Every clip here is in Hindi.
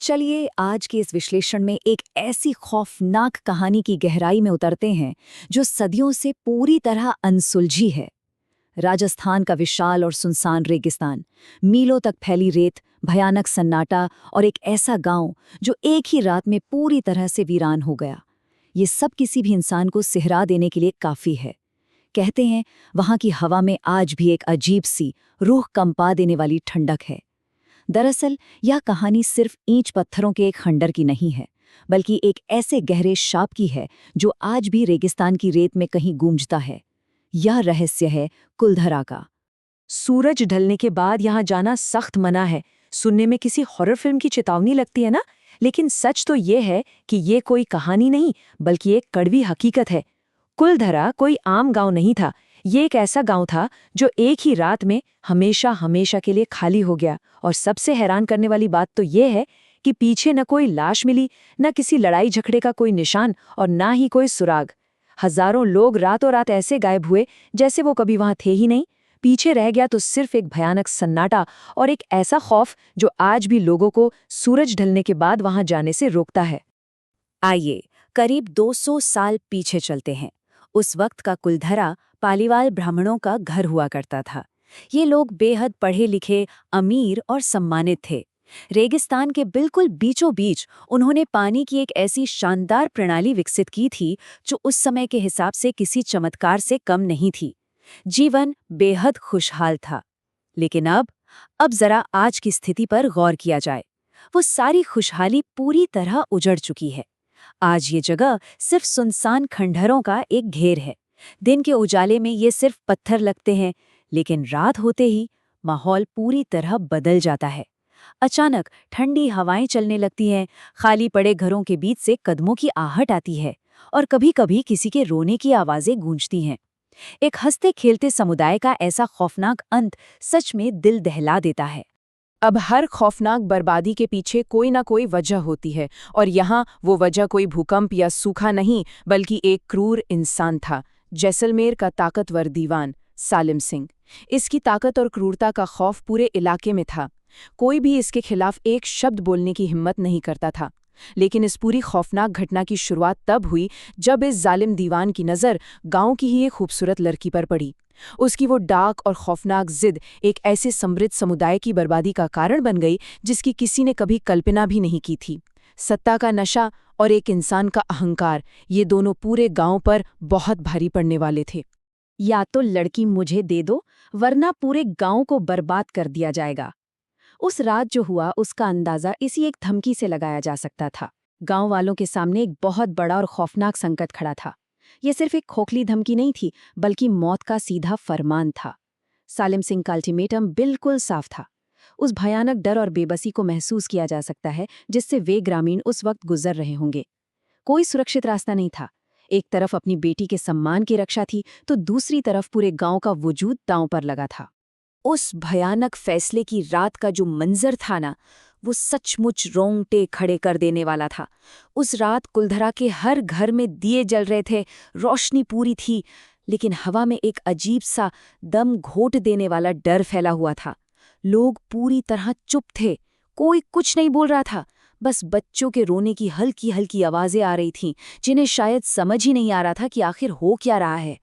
चलिए आज के इस विश्लेषण में एक ऐसी खौफनाक कहानी की गहराई में उतरते हैं जो सदियों से पूरी तरह अनसुलझी है। राजस्थान का विशाल और सुनसान रेगिस्तान, मीलों तक फैली रेत, भयानक सन्नाटा और एक ऐसा गांव जो एक ही रात में पूरी तरह से वीरान हो गया। ये सब किसी भी इंसान को सिहरा देने के लिए काफी है। कहते हैं वहां की हवा में आज भी एक अजीब सी रूह कंपा देने वाली ठंडक है। दरअसल यह कहानी सिर्फ ईंट पत्थरों के एक खंडर की नहीं है, बल्कि एक ऐसे गहरे शाप की है जो आज भी रेगिस्तान की रेत में कहीं गूंजता है। यह रहस्य है कुलधरा का। सूरज ढलने के बाद यहाँ जाना सख्त मना है। सुनने में किसी हॉरर फिल्म की चेतावनी लगती है ना, लेकिन सच तो ये है कि ये कोई कहानी नहीं बल्कि एक कड़वी हकीकत है। कुलधरा कोई आम गांव नहीं था। ये एक ऐसा गांव था जो एक ही रात में हमेशा हमेशा के लिए खाली हो गया। और सबसे हैरान करने वाली बात तो ये है कि पीछे न कोई लाश मिली, न किसी लड़ाई झगड़े का कोई निशान और ना ही कोई सुराग। हजारों लोग रातों रात ऐसे गायब हुए जैसे वो कभी वहां थे ही नहीं। पीछे रह गया तो सिर्फ एक भयानक सन्नाटा और एक ऐसा खौफ जो आज भी लोगों को सूरज ढलने के बाद वहां जाने से रोकता है। आइए करीब 200 साल पीछे चलते हैं। उस वक्त का कुलधरा पालीवाल ब्राह्मणों का घर हुआ करता था। ये लोग बेहद पढ़े लिखे, अमीर और सम्मानित थे। रेगिस्तान के बिल्कुल बीचों बीच उन्होंने पानी की एक ऐसी शानदार प्रणाली विकसित की थी जो उस समय के हिसाब से किसी चमत्कार से कम नहीं थी। जीवन बेहद खुशहाल था। लेकिन अब जरा आज की स्थिति पर गौर किया जाए। वो सारी खुशहाली पूरी तरह उजड़ चुकी है। आज ये जगह सिर्फ सुनसान खंडहरों का एक घेर है। दिन के उजाले में ये सिर्फ पत्थर लगते हैं, लेकिन रात होते ही माहौल पूरी तरह बदल जाता है। अचानक ठंडी हवाएं चलने लगती हैं, खाली पड़े घरों के बीच से कदमों की आहट आती है और कभी-कभी किसी के रोने की आवाजें गूंजती हैं। एक हंसते खेलते समुदाय का ऐसा खौफनाक अंत सच में दिल दहला देता है। अब हर खौफनाक बर्बादी के पीछे कोई ना कोई वजह होती है, और यहाँ वो वजह कोई भूकंप या सूखा नहीं बल्कि एक क्रूर इंसान था। जैसलमेर का ताकतवर दीवान सालिम सिंह। इसकी ताकत और क्रूरता का खौफ पूरे इलाके में था। कोई भी इसके खिलाफ एक शब्द बोलने की हिम्मत नहीं करता था। लेकिन इस पूरी खौफनाक घटना की शुरुआत तब हुई जब इस जालिम दीवान की नज़र गांव की ही एक खूबसूरत लड़की पर पड़ी। उसकी वो डार्क और खौफनाक जिद एक ऐसे समृद्ध समुदाय की बर्बादी का कारण बन गई जिसकी किसी ने कभी कल्पना भी नहीं की थी। सत्ता का नशा और एक इंसान का अहंकार, ये दोनों पूरे गांव पर बहुत भारी पड़ने वाले थे। या तो लड़की मुझे दे दो, वरना पूरे गांव को बर्बाद कर दिया जाएगा। उस रात जो हुआ उसका अंदाजा इसी एक धमकी से लगाया जा सकता था। गांव वालों के सामने एक बहुत बड़ा और खौफनाक संकट खड़ा था। यह सिर्फ एक खोखली धमकी नहीं थी, बल्कि मौत का सीधा फरमान था। सालिम सिंह का अल्टीमेटम बिल्कुल साफ था। उस भयानक डर और बेबसी को महसूस किया जा सकता है जिससे वे ग्रामीण उस वक्त गुजर रहे होंगे। कोई सुरक्षित रास्ता नहीं था। एक तरफ अपनी बेटी के सम्मान की रक्षा थी, तो दूसरी तरफ पूरे गांव का वजूद दांव पर लगा था। उस भयानक फैसले की रात का जो मंजर था ना, वो सचमुच रोंगटे खड़े कर देने वाला था। उस रात कुलधरा के हर घर में दिए जल रहे थे, रोशनी पूरी थी, लेकिन हवा में एक अजीब सा दम घोट देने वाला डर फैला हुआ था। लोग पूरी तरह चुप थे, कोई कुछ नहीं बोल रहा था। बस बच्चों के रोने की हल्की हल्की आवाजें आ रही थीं, जिन्हें शायद समझ ही नहीं आ रहा था कि आखिर हो क्या रहा है।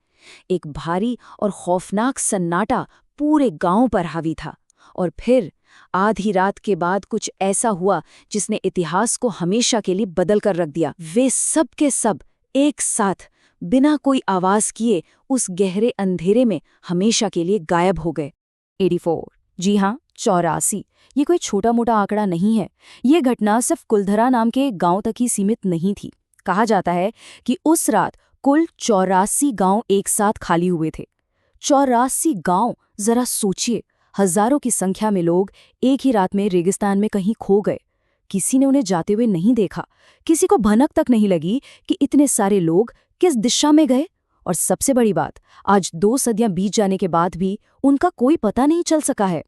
एक भारी और खौफनाक सन्नाटा पूरे गांव पर हावी था। और फिर आधी रात के बाद कुछ ऐसा हुआ जिसने इतिहास को हमेशा के लिए बदल कर रख दिया। वे सब के सब एक साथ बिना कोई आवाज किए उस गहरे अंधेरे में हमेशा के लिए गायब हो गए। 84, जी हाँ, 84। ये कोई छोटा मोटा आंकड़ा नहीं है। ये घटना सिर्फ कुलधरा नाम के गांव तक ही सीमित नहीं थी। कहा जाता है कि उस रात कुल 84 गांव एक साथ खाली हुए थे। 84 गांव, जरा सोचिए, हजारों की संख्या में लोग एक ही रात में रेगिस्तान में कहीं खो गए। किसी ने उन्हें जाते हुए नहीं देखा, किसी को भनक तक नहीं लगी कि इतने सारे लोग किस दिशा में गए। और सबसे बड़ी बात, आज 2 सदियां बीत जाने के बाद भी उनका कोई पता नहीं चल सका है।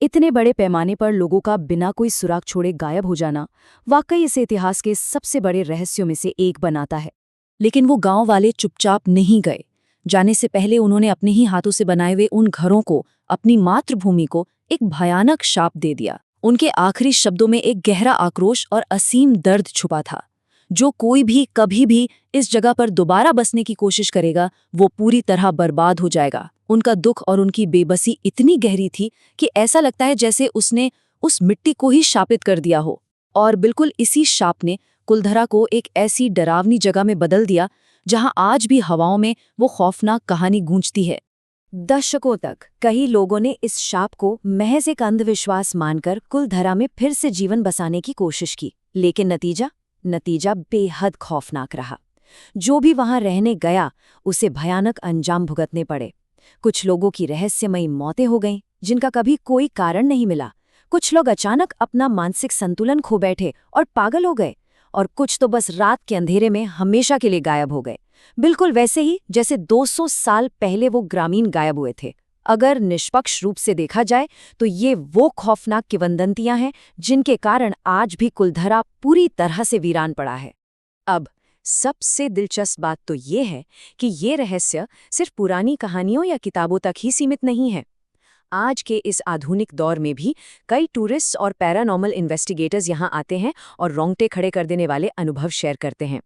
इतने बड़े पैमाने पर लोगों का बिना कोई सुराग छोड़े गायब हो जाना वाकई इस इतिहास के सबसे बड़े रहस्यों में से एक बनाता है। लेकिन वो गांव वाले चुपचाप नहीं गए। जाने से पहले उन्होंने अपने ही हाथों से बनाए हुए उन घरों को, अपनी मातृभूमि को एक भयानक शाप दे दिया। उनके आखिरी शब्दों में एक गहरा आक्रोश और असीम दर्द छुपा था। जो कोई भी कभी भी इस जगह पर दोबारा बसने की कोशिश करेगा वो पूरी तरह बर्बाद हो जाएगा। उनका दुख और उनकी बेबसी इतनी गहरी थी कि ऐसा लगता है जैसे उसने उस मिट्टी को ही शापित कर दिया हो। और बिल्कुल इसी शाप ने कुलधरा को एक ऐसी डरावनी जगह में बदल दिया जहां आज भी हवाओं में वो खौफनाक कहानी गूंजती है। दशकों तक कई लोगों ने इस शाप को महज एक अंधविश्वास मानकर कुलधरा में फिर से जीवन बसाने की कोशिश की, लेकिन नतीजा बेहद खौफनाक रहा। जो भी वहां रहने गया उसे भयानक अंजाम भुगतने पड़े। कुछ लोगों की रहस्यमयी मौतें हो गईं, जिनका कभी कोई कारण नहीं मिला। कुछ लोग अचानक अपना मानसिक संतुलन खो बैठे और पागल हो गए, और कुछ तो बस रात के अंधेरे में हमेशा के लिए गायब हो गए, बिल्कुल वैसे ही जैसे 200 साल पहले वो ग्रामीण गायब हुए थे। अगर निष्पक्ष रूप से देखा जाए तो ये वो खौफनाक किंवदंतियां हैं जिनके कारण आज भी कुलधरा पूरी तरह से वीरान पड़ा है। अब सबसे दिलचस्प बात तो ये है कि ये रहस्य सिर्फ पुरानी कहानियों या किताबों तक ही सीमित नहीं है। आज के इस आधुनिक दौर में भी कई टूरिस्ट और पैरानॉर्मल इन्वेस्टिगेटर्स यहाँ आते हैं और रोंगटे खड़े कर देने वाले अनुभव शेयर करते हैं।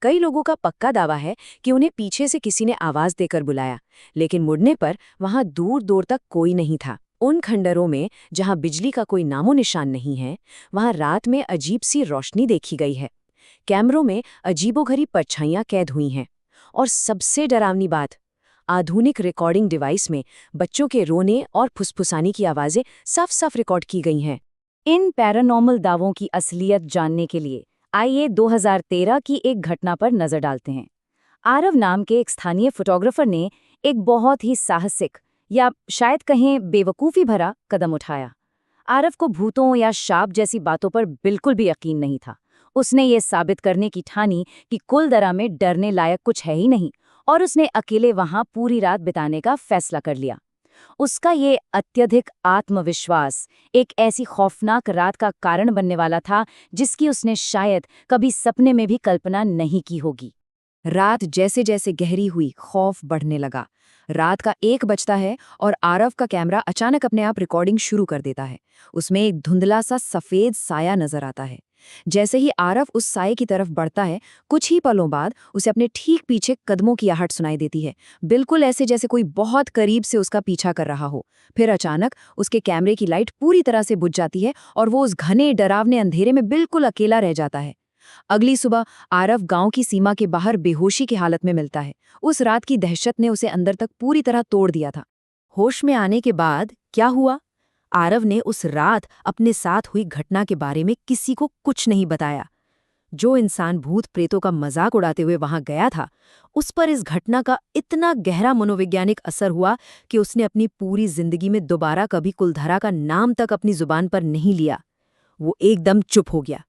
कई लोगों का पक्का दावा है कि उन्हें पीछे से किसी ने आवाज देकर बुलाया, लेकिन मुड़ने पर वहां दूर दूर तक कोई नहीं था। उन खंडरों में जहां बिजली का कोई नामो निशान नहीं है, वहां रात में अजीब सी रोशनी देखी गई है। कैमरों में अजीबोगरीब परछाइयां कैद हुई हैं। और सबसे डरावनी बात, आधुनिक रिकॉर्डिंग डिवाइस में बच्चों के रोने और फुसफुसाने की आवाजें साफ साफ रिकॉर्ड की गई हैं। इन पैरानॉर्मल दावों की असलियत जानने के लिए आइए 2013 की एक घटना पर नजर डालते हैं। आरव नाम के एक स्थानीय फोटोग्राफर ने एक बहुत ही साहसिक या शायद कहें बेवकूफ़ी भरा कदम उठाया। आरव को भूतों या शाप जैसी बातों पर बिल्कुल भी यकीन नहीं था। उसने ये साबित करने की ठानी कि कुलधरा में डरने लायक कुछ है ही नहीं, और उसने अकेले वहां पूरी रात बिताने का फैसला कर लिया। उसका ये अत्यधिक आत्मविश्वास एक ऐसी खौफनाक रात का कारण बनने वाला था जिसकी उसने शायद कभी सपने में भी कल्पना नहीं की होगी। रात जैसे जैसे गहरी हुई, खौफ बढ़ने लगा। रात का 1 बजता है और आरव का कैमरा अचानक अपने आप रिकॉर्डिंग शुरू कर देता है। उसमें एक धुंधला सा सफेद साया नजर आता है। जैसे ही आरव उस साये की तरफ बढ़ता है, कुछ ही पलों बाद उसे अपने ठीक पीछे कदमों की आहट सुनाई देती है, बिल्कुल ऐसे जैसे कोई बहुत करीब से उसका पीछा कर रहा हो। फिर अचानक उसके कैमरे की लाइट पूरी तरह से बुझ जाती है और वो उस घने डरावने अंधेरे में बिल्कुल अकेला रह जाता है। अगली सुबह आरव गांव की सीमा के बाहर बेहोशी की हालत में मिलता है। उस रात की दहशत ने उसे अंदर तक पूरी तरह तोड़ दिया था। होश में आने के बाद क्या हुआ? आरव ने उस रात अपने साथ हुई घटना के बारे में किसी को कुछ नहीं बताया। जो इंसान भूत प्रेतों का मजाक उड़ाते हुए वहां गया था, उस पर इस घटना का इतना गहरा मनोवैज्ञानिक असर हुआ कि उसने अपनी पूरी जिंदगी में दोबारा कभी कुलधरा का नाम तक अपनी जुबान पर नहीं लिया। वो एकदम चुप हो गया।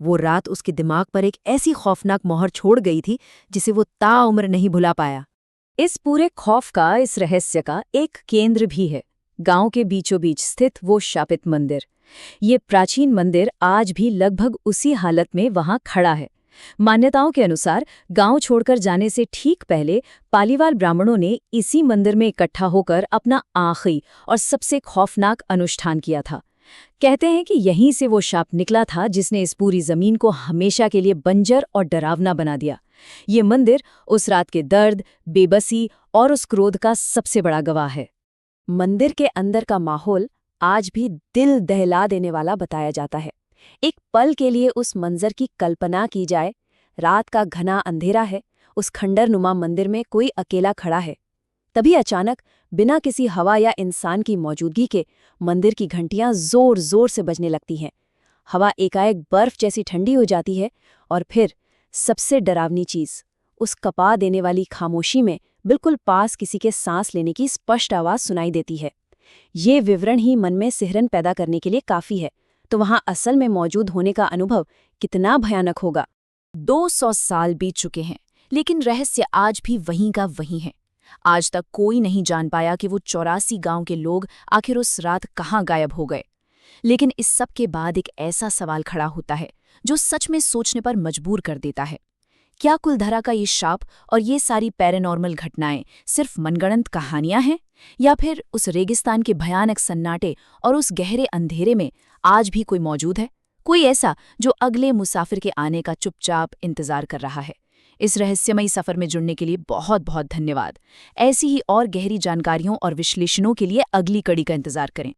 वो रात उसके दिमाग पर एक ऐसी खौफनाक मोहर छोड़ गई थी जिसे वो ताउम्र नहीं भुला पाया। इस पूरे खौफ का, इस रहस्य का एक केंद्र भी है, गांव के बीचों बीच स्थित वो शापित मंदिर। ये प्राचीन मंदिर आज भी लगभग उसी हालत में वहां खड़ा है। मान्यताओं के अनुसार गांव छोड़कर जाने से ठीक पहले पालीवाल ब्राह्मणों ने इसी मंदिर में इकट्ठा होकर अपना आखिरी और सबसे खौफनाक अनुष्ठान किया था। कहते हैं कि यहीं से वो शाप निकला था जिसने इस पूरी जमीन को हमेशा के लिए बंजर और डरावना बना दिया। ये मंदिर उस रात के दर्द, बेबसी और उस क्रोध का सबसे बड़ा गवाह है। मंदिर के अंदर का माहौल आज भी दिल दहला देने वाला बताया जाता है। एक पल के लिए उस मंजर की कल्पना की जाए। रात का घना अंधेरा है, उस खंडरनुमा मंदिर में कोई अकेला खड़ा है। तभी अचानक बिना किसी हवा या इंसान की मौजूदगी के मंदिर की घंटियां जोर जोर से बजने लगती हैं। हवा एकाएक बर्फ जैसी ठंडी हो जाती है और फिर सबसे डरावनी चीज, उस कपा देने वाली खामोशी में बिल्कुल पास किसी के सांस लेने की स्पष्ट आवाज सुनाई देती है। ये विवरण ही मन में सिहरन पैदा करने के लिए काफी है, तो वहां असल में मौजूद होने का अनुभव कितना भयानक होगा। 200 साल बीत चुके हैं, लेकिन रहस्य आज भी वहीं का वहीं है। आज तक कोई नहीं जान पाया कि वो 84 गांव के लोग आखिर उस रात कहाँ गायब हो गए। लेकिन इस सब के बाद एक ऐसा सवाल खड़ा होता है जो सच में सोचने पर मजबूर कर देता है। क्या कुलधरा का ये शाप और ये सारी पैरानॉर्मल घटनाएं सिर्फ मनगढ़ंत कहानियां हैं, या फिर उस रेगिस्तान के भयानक सन्नाटे और उस गहरे अंधेरे में आज भी कोई मौजूद है, कोई ऐसा जो अगले मुसाफिर के आने का चुपचाप इंतजार कर रहा है। इस रहस्यमयी सफर में जुड़ने के लिए बहुत बहुत धन्यवाद। ऐसी ही और गहरी जानकारियों और विश्लेषणों के लिए अगली कड़ी का इंतजार करें।